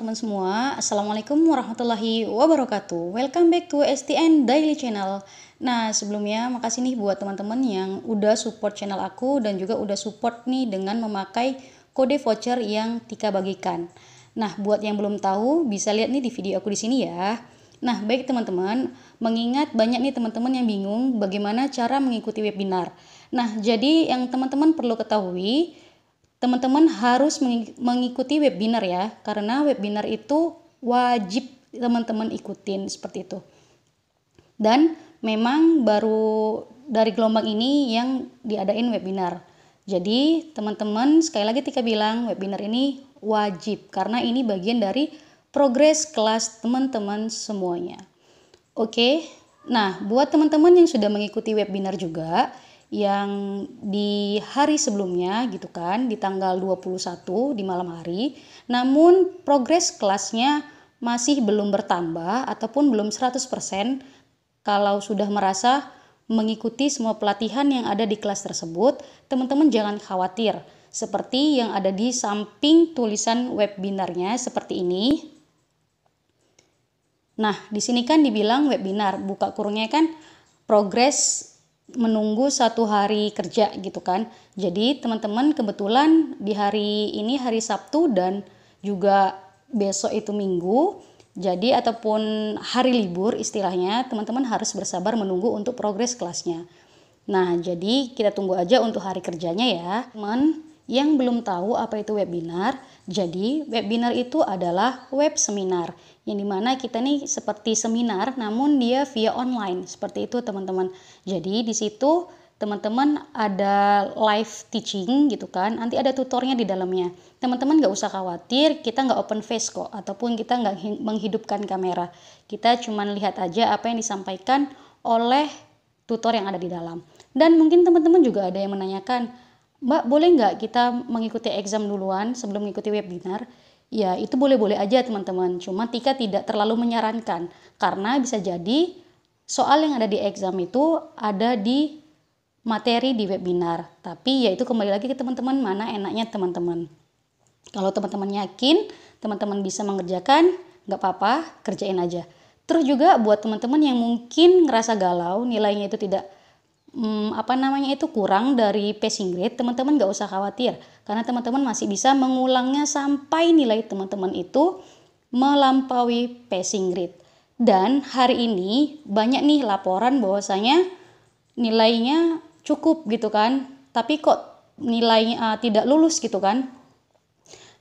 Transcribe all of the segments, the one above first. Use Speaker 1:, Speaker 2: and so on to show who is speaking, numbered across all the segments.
Speaker 1: teman-teman semua. Assalamualaikum warahmatullahi wabarakatuh. Welcome back to STN Daily Channel. Nah, sebelumnya makasih nih buat teman-teman yang udah support channel aku dan juga udah support nih dengan memakai kode voucher yang Tika bagikan. Nah, buat yang belum tahu bisa lihat nih di video aku di sini ya. Nah, baik teman-teman, mengingat banyak nih teman-teman yang bingung bagaimana cara mengikuti webinar. Nah, jadi yang teman-teman perlu ketahui, teman-teman harus mengikuti webinar ya, karena webinar itu wajib teman-teman ikutin seperti itu. Dan memang baru dari gelombang ini yang diadain webinar. Jadi teman-teman sekali lagi Tika bilang webinar ini wajib karena ini bagian dari progres kelas teman-teman semuanya. Oke, nah buat teman-teman yang sudah mengikuti webinar juga, yang di hari sebelumnya gitu kan, di tanggal 21 di malam hari, namun progres kelasnya masih belum bertambah ataupun belum 100%. Kalau sudah merasa mengikuti semua pelatihan yang ada di kelas tersebut, teman-teman jangan khawatir. Seperti yang ada di samping tulisan webinarnya seperti ini. Nah, di sini kan dibilang webinar, buka kurungnya kan progres menunggu 1 hari kerja gitu kan. Jadi teman-teman kebetulan di hari ini hari Sabtu dan juga besok itu Minggu, jadi ataupun hari libur istilahnya, teman-teman harus bersabar menunggu untuk progres kelasnya. Nah, jadi kita tunggu aja untuk hari kerjanya ya. Teman yang belum tahu apa itu webinar, jadi webinar itu adalah web seminar yang dimana kita nih seperti seminar namun dia via online seperti itu teman-teman. Jadi di situ teman-teman ada live teaching gitu kan, nanti ada tutornya di dalamnya. Teman-teman gak usah khawatir, kita gak open face kok, ataupun kita gak menghidupkan kamera. Kita cuma lihat aja apa yang disampaikan oleh tutor yang ada di dalam. Dan mungkin teman-teman juga ada yang menanyakan, Mbak boleh nggak kita mengikuti exam duluan sebelum mengikuti webinar? Ya itu boleh-boleh aja teman-teman, cuma Tika tidak terlalu menyarankan karena bisa jadi soal yang ada di exam itu ada di materi di webinar. Tapi ya itu kembali lagi ke teman-teman mana enaknya teman-teman. Kalau teman-teman yakin teman-teman bisa mengerjakan, nggak apa-apa, kerjain aja. Terus juga buat teman-teman yang mungkin ngerasa galau, nilainya itu tidak kurang dari passing grade, teman-teman gak usah khawatir karena teman-teman masih bisa mengulangnya sampai nilai teman-teman itu melampaui passing grade. Dan hari ini banyak nih laporan bahwasanya nilainya cukup gitu kan, tapi kok nilainya tidak lulus gitu kan.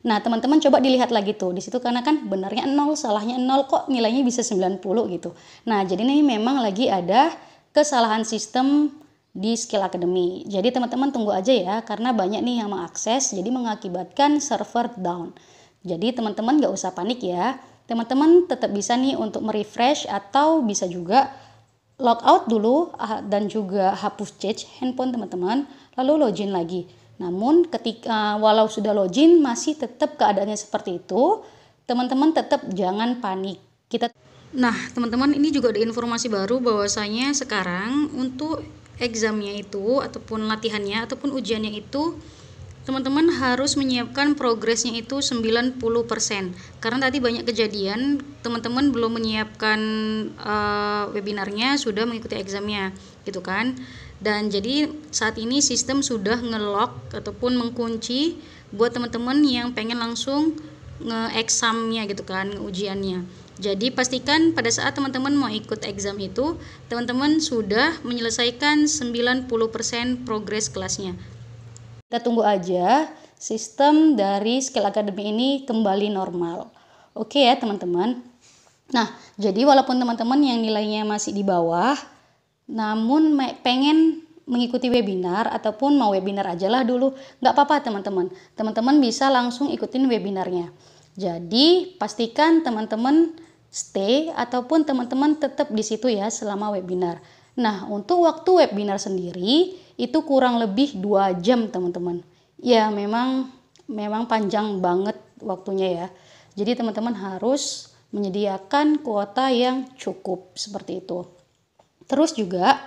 Speaker 1: Nah teman-teman coba dilihat lagi tuh di situ, karena kan benarnya 0, salahnya 0, kok nilainya bisa 90 gitu. Nah jadi ini memang lagi ada kesalahan sistem di Skill Academy. Jadi teman-teman tunggu aja ya, karena banyak nih yang mengakses, jadi mengakibatkan server down. Jadi teman-teman gak usah panik ya. Teman-teman tetap bisa nih untuk merefresh atau bisa juga logout dulu dan juga hapus cache handphone teman-teman, lalu login lagi. Namun ketika walau sudah login masih tetap keadaannya seperti itu, teman-teman tetap jangan panik. Nah teman-teman, ini juga ada informasi baru bahwasanya sekarang untuk examnya itu ataupun latihannya ataupun ujiannya itu teman-teman harus menyiapkan progresnya itu 90%. Karena tadi banyak kejadian teman-teman belum menyiapkan webinarnya sudah mengikuti examnya gitu kan. Dan jadi saat ini sistem sudah nge-lock ataupun mengkunci buat teman-teman yang pengen langsung nge-examnya gitu kan, ujiannya. Jadi pastikan pada saat teman-teman mau ikut exam itu, teman-teman sudah menyelesaikan 90% progres kelasnya. Kita tunggu aja sistem dari Skill Academy ini kembali normal. Oke ya teman-teman. Nah, jadi walaupun teman-teman yang nilainya masih di bawah, namun pengen mengikuti webinar ataupun mau webinar aja lah dulu, nggak apa-apa teman-teman. Teman-teman bisa langsung ikutin webinarnya. Jadi pastikan teman-teman stay ataupun teman-teman tetap di situ ya selama webinar. Nah, untuk waktu webinar sendiri itu kurang lebih 2 jam teman-teman. Ya memang panjang banget waktunya ya. Jadi teman-teman harus menyediakan kuota yang cukup seperti itu. Terus juga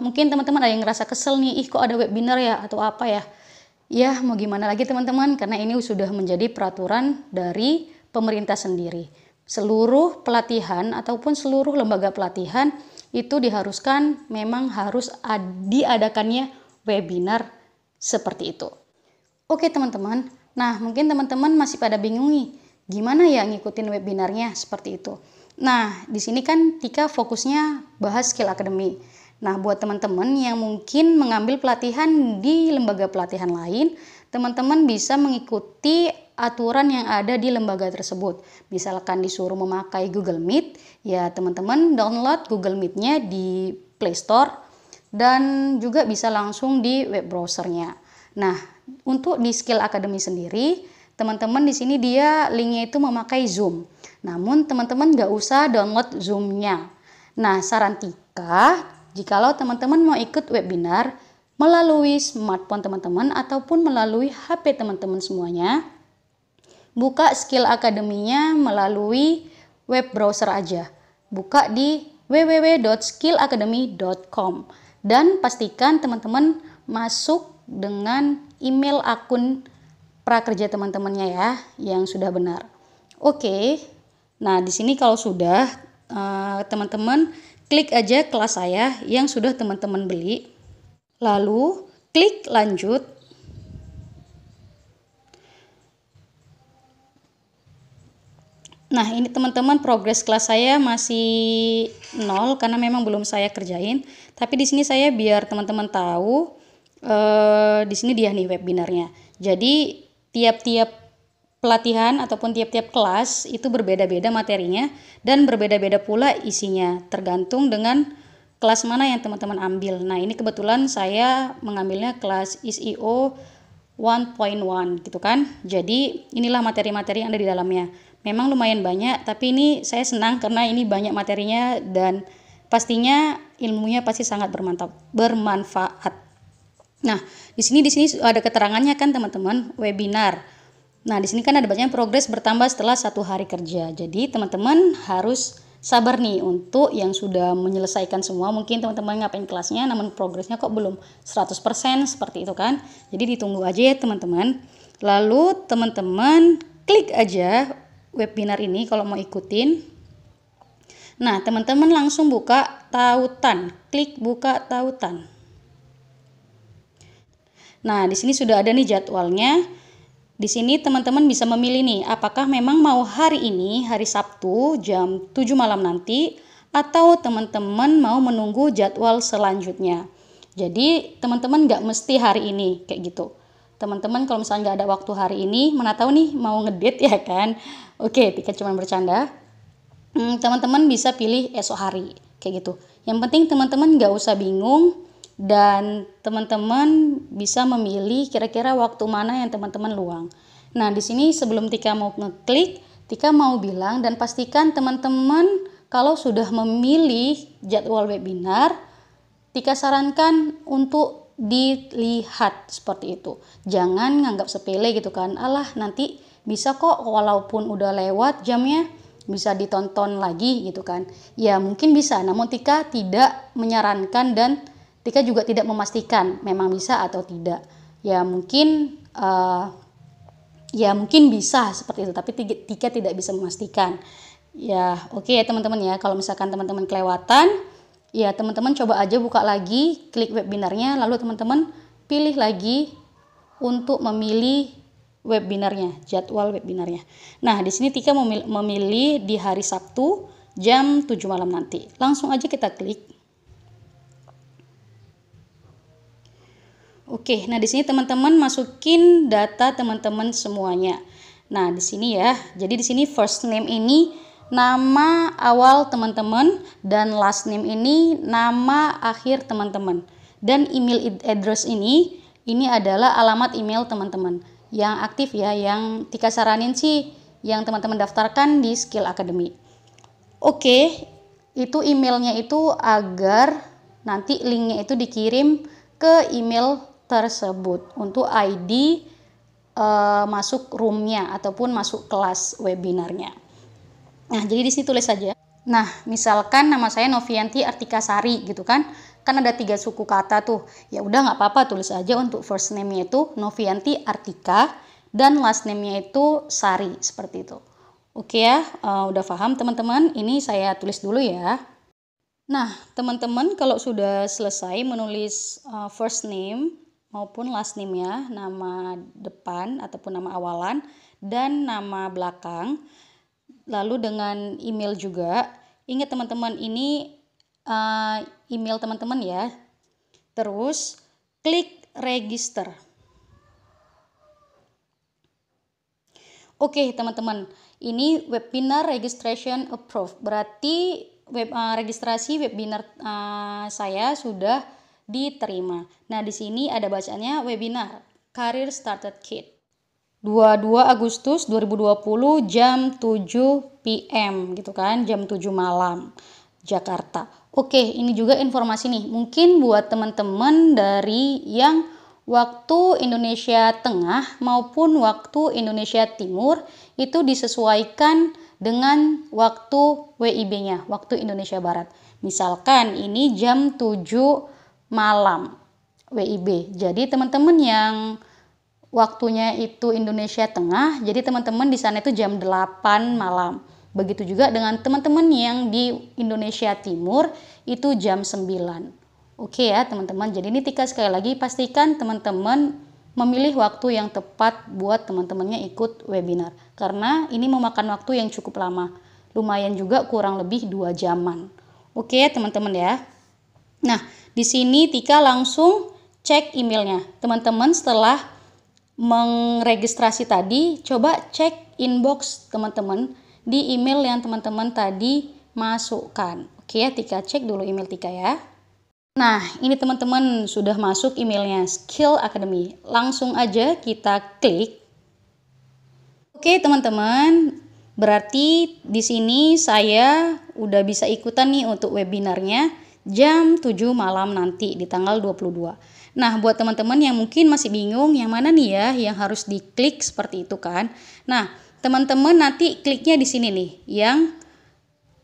Speaker 1: mungkin teman-teman ada yang ngerasa kesel nih, kok ada webinar ya atau apa ya. Ya mau gimana lagi teman-teman, karena ini sudah menjadi peraturan dari pemerintah sendiri. Seluruh pelatihan ataupun seluruh lembaga pelatihan itu diharuskan memang harus diadakannya webinar seperti itu. Oke teman-teman, nah mungkin teman-teman masih pada bingung nih, gimana ya ngikutin webinarnya seperti itu. Nah di sini kan Tika fokusnya bahas skill academy. Nah buat teman-teman yang mungkin mengambil pelatihan di lembaga pelatihan lain, teman-teman bisa mengikuti aturan yang ada di lembaga tersebut. Misalkan disuruh memakai Google Meet, ya teman-teman download Google Meet-nya di Play Store dan juga bisa langsung di web browsernya. Nah, untuk di Skill Academy sendiri, teman-teman di sini dia linknya itu memakai Zoom. Namun teman-teman nggak usah download Zoom-nya. Nah, saran Tika, jikalau teman-teman mau ikut webinar melalui smartphone teman-teman ataupun melalui HP teman-teman semuanya, buka Skill Academy-nya melalui web browser aja. Buka di www.skillacademy.com dan pastikan teman-teman masuk dengan email akun prakerja teman-temannya ya yang sudah benar. Oke. Nah, di sini kalau sudah teman-teman klik aja kelas saya yang sudah teman-teman beli. Lalu klik lanjut. Nah, ini teman-teman progres kelas saya masih 0 karena memang belum saya kerjain. Tapi di sini saya biar teman-teman tahu di sini dia nih webinarnya. Jadi tiap-tiap pelatihan ataupun tiap-tiap kelas itu berbeda-beda materinya dan berbeda-beda pula isinya tergantung dengan kelas mana yang teman-teman ambil. Nah, ini kebetulan saya mengambilnya kelas SEO 1.1 gitu kan. Jadi inilah materi-materi yang ada di dalamnya. Memang lumayan banyak, tapi ini saya senang karena ini banyak materinya dan pastinya ilmunya pasti sangat bermanfaat. Nah, di sini ada keterangannya kan teman-teman, webinar. Nah, di sini kan ada bacanya progres bertambah setelah 1 hari kerja. Jadi teman-teman harus sabar nih untuk yang sudah menyelesaikan semua. Mungkin teman-teman ngapain kelasnya namun progresnya kok belum 100% seperti itu kan. Jadi ditunggu aja ya teman-teman. Lalu teman-teman klik aja webinar ini kalau mau ikutin. Nah, teman-teman langsung buka tautan. Klik buka tautan. Nah, di sini sudah ada nih jadwalnya. Di sini teman-teman bisa memilih nih, apakah memang mau hari ini, hari Sabtu jam 7 malam nanti, atau teman-teman mau menunggu jadwal selanjutnya. Jadi teman-teman nggak mesti hari ini, kayak gitu. Teman-teman kalau misalnya nggak ada waktu hari ini, mana tahu nih mau ngedate ya kan. Oke, Tika cuma bercanda. Teman-teman bisa pilih esok hari, kayak gitu. Yang penting teman-teman nggak usah bingung. Dan teman-teman bisa memilih kira-kira waktu mana yang teman-teman luang. Nah, di sini sebelum Tika mau ngeklik, Tika mau bilang dan pastikan teman-teman kalau sudah memilih jadwal webinar, Tika sarankan untuk dilihat seperti itu. Jangan nganggap sepele gitu kan. Alah, nanti bisa kok walaupun udah lewat jamnya bisa ditonton lagi gitu kan. Ya, mungkin bisa, namun Tika tidak menyarankan dan Tika juga tidak memastikan memang bisa atau tidak. Ya mungkin bisa seperti itu, tapi Tika tidak bisa memastikan. Ya oke ya teman-teman ya, kalau misalkan teman-teman kelewatan, ya teman-teman coba aja buka lagi, klik webinarnya, lalu teman-teman pilih lagi untuk memilih webinarnya, jadwal webinarnya. Nah di sini Tika memilih di hari Sabtu jam 7 malam nanti. Langsung aja kita klik. Oke, nah di sini teman-teman masukin data teman-teman semuanya. Nah, di sini ya. Jadi di sini first name ini nama awal teman-teman dan last name ini nama akhir teman-teman. Dan email address ini adalah alamat email teman-teman yang aktif ya, yang Tika saranin sih yang teman-teman daftarkan di Skill Academy. Oke, itu emailnya itu agar nanti linknya itu dikirim ke email tersebut untuk ID masuk roomnya ataupun masuk kelas webinarnya. Nah, jadi di sini tulis saja. Nah, misalkan nama saya Novianti Artikasari gitu kan. Kan ada 3 suku kata tuh. Ya udah nggak apa-apa, tulis aja untuk first name-nya itu Novianti Artika dan last name-nya itu Sari seperti itu. Oke ya, udah paham teman-teman? Ini saya tulis dulu ya. Nah, teman-teman kalau sudah selesai menulis first name maupun last name ya, nama depan ataupun nama awalan dan nama belakang, lalu dengan email juga. Ingat teman-teman, ini email teman-teman ya. Terus klik register. Oke teman-teman, ini webinar registration approved. Berarti registrasi webinar saya sudah diterima. Nah, di sini ada bacaannya webinar Career Starter Kit. 22 Agustus 2020 jam 7 PM gitu kan, jam 7 malam Jakarta. Oke, ini juga informasi nih. Mungkin buat teman-teman dari yang waktu Indonesia Tengah maupun waktu Indonesia Timur itu disesuaikan dengan waktu WIB-nya, waktu Indonesia Barat. Misalkan ini jam 7 malam WIB. Jadi teman-teman yang waktunya itu Indonesia Tengah, jadi teman-teman di sana itu jam 8 malam. Begitu juga dengan teman-teman yang di Indonesia Timur itu jam 9. Oke ya teman-teman, jadi ini Tika sekali lagi pastikan teman-teman memilih waktu yang tepat buat teman-temannya ikut webinar. Karena ini memakan waktu yang cukup lama, lumayan juga kurang lebih 2 jaman. Oke teman-teman ya. Nah di sini Tika langsung cek emailnya. Teman-teman setelah meregistrasi tadi, coba cek inbox teman-teman di email yang teman-teman tadi masukkan. Oke ya, Tika cek dulu email Tika ya. Nah, ini teman-teman sudah masuk emailnya Skill Academy. Langsung aja kita klik. Oke, teman-teman. Berarti di sini saya udah bisa ikutan nih untuk webinarnya jam 7 malam nanti di tanggal 22. Nah, buat teman-teman yang mungkin masih bingung yang mana nih ya yang harus diklik seperti itu kan. Nah, teman-teman nanti kliknya di sini nih, yang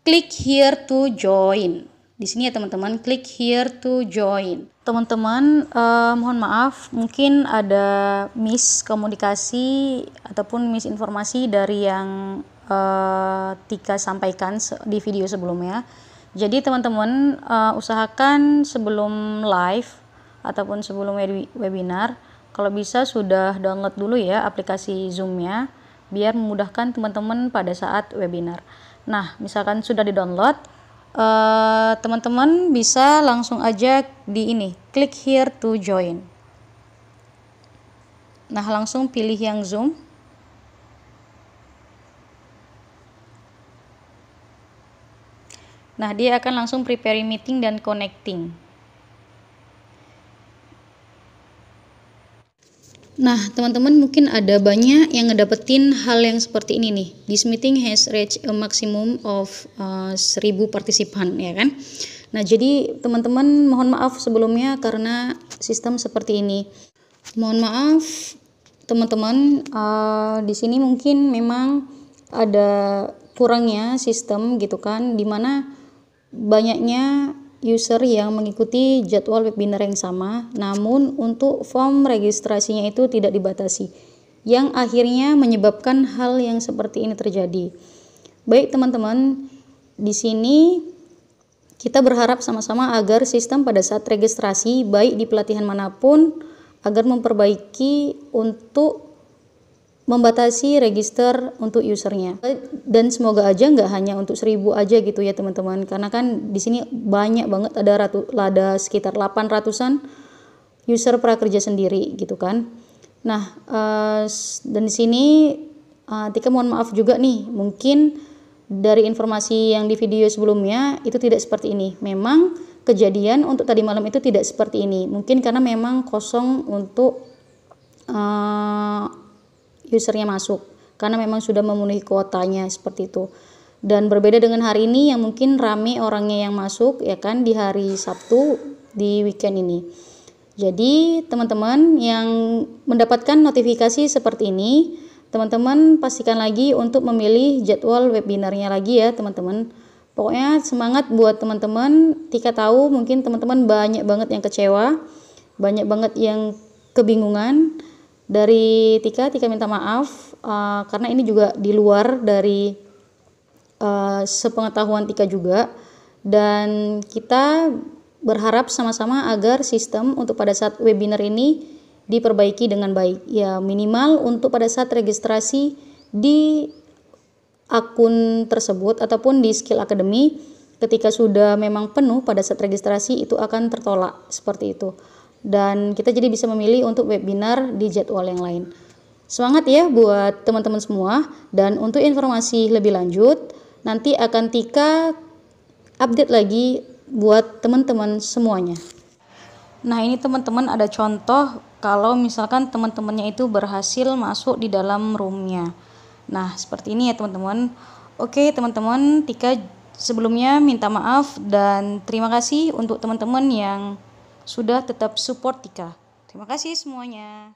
Speaker 1: click here to join. Di sini ya teman-teman, klik here to join. Teman-teman, mohon maaf, mungkin ada miskomunikasi ataupun misinformasi dari yang Tika sampaikan di video sebelumnya. Jadi teman-teman usahakan sebelum live ataupun sebelum webinar, kalau bisa sudah download dulu ya aplikasi Zoom-nya, biar memudahkan teman-teman pada saat webinar. Nah, misalkan sudah di-download, teman-teman bisa langsung aja di ini, klik here to join. Nah, langsung pilih yang Zoom. Nah, dia akan langsung prepare meeting dan connecting. Nah, teman-teman mungkin ada banyak yang ngedapetin hal yang seperti ini nih. This meeting has reached a maximum of 1000 partisipan, ya kan? Nah, jadi teman-teman mohon maaf sebelumnya karena sistem seperti ini. Mohon maaf teman-teman, di sini mungkin memang ada kurangnya sistem gitu kan, dimana banyaknya user yang mengikuti jadwal webinar yang sama, namun untuk form registrasinya itu tidak dibatasi, yang akhirnya menyebabkan hal yang seperti ini terjadi. Baik teman-teman, di sini kita berharap sama-sama agar sistem pada saat registrasi, baik di pelatihan manapun, agar memperbaiki untuk membatasi register untuk usernya. Dan semoga aja nggak hanya untuk 1000 aja gitu ya teman-teman, karena kan di sini banyak banget, ada sekitar 800-an user prakerja sendiri gitu kan. Nah, dan di sini Tika mohon maaf juga nih, mungkin dari informasi yang di video sebelumnya itu tidak seperti ini. Memang kejadian untuk tadi malam itu tidak seperti ini, mungkin karena memang kosong untuk usernya masuk, karena memang sudah memenuhi kuotanya seperti itu. Dan berbeda dengan hari ini yang mungkin rame orangnya yang masuk ya kan, di hari Sabtu di weekend ini. Jadi teman-teman yang mendapatkan notifikasi seperti ini, teman-teman pastikan lagi untuk memilih jadwal webinarnya lagi ya teman-teman. Pokoknya semangat buat teman-teman. Tika tahu mungkin teman-teman banyak banget yang kecewa, banyak banget yang kebingungan. Dari Tika minta maaf karena ini juga di luar dari sepengetahuan Tika juga, dan kita berharap sama-sama agar sistem untuk pada saat webinar ini diperbaiki dengan baik. Ya, minimal untuk pada saat registrasi di akun tersebut ataupun di Skill Academy, ketika sudah memang penuh pada saat registrasi itu akan tertolak seperti itu. Dan kita jadi bisa memilih untuk webinar di jadwal yang lain. Semangat ya buat teman-teman semua, dan untuk informasi lebih lanjut nanti akan Tika update lagi buat teman-teman semuanya. Nah, ini teman-teman ada contoh kalau misalkan teman-temannya itu berhasil masuk di dalam roomnya. Nah, seperti ini ya teman-teman. Oke teman-teman, Tika sebelumnya minta maaf dan terima kasih untuk teman-teman yang sudah tetap support Tika. Terima kasih semuanya.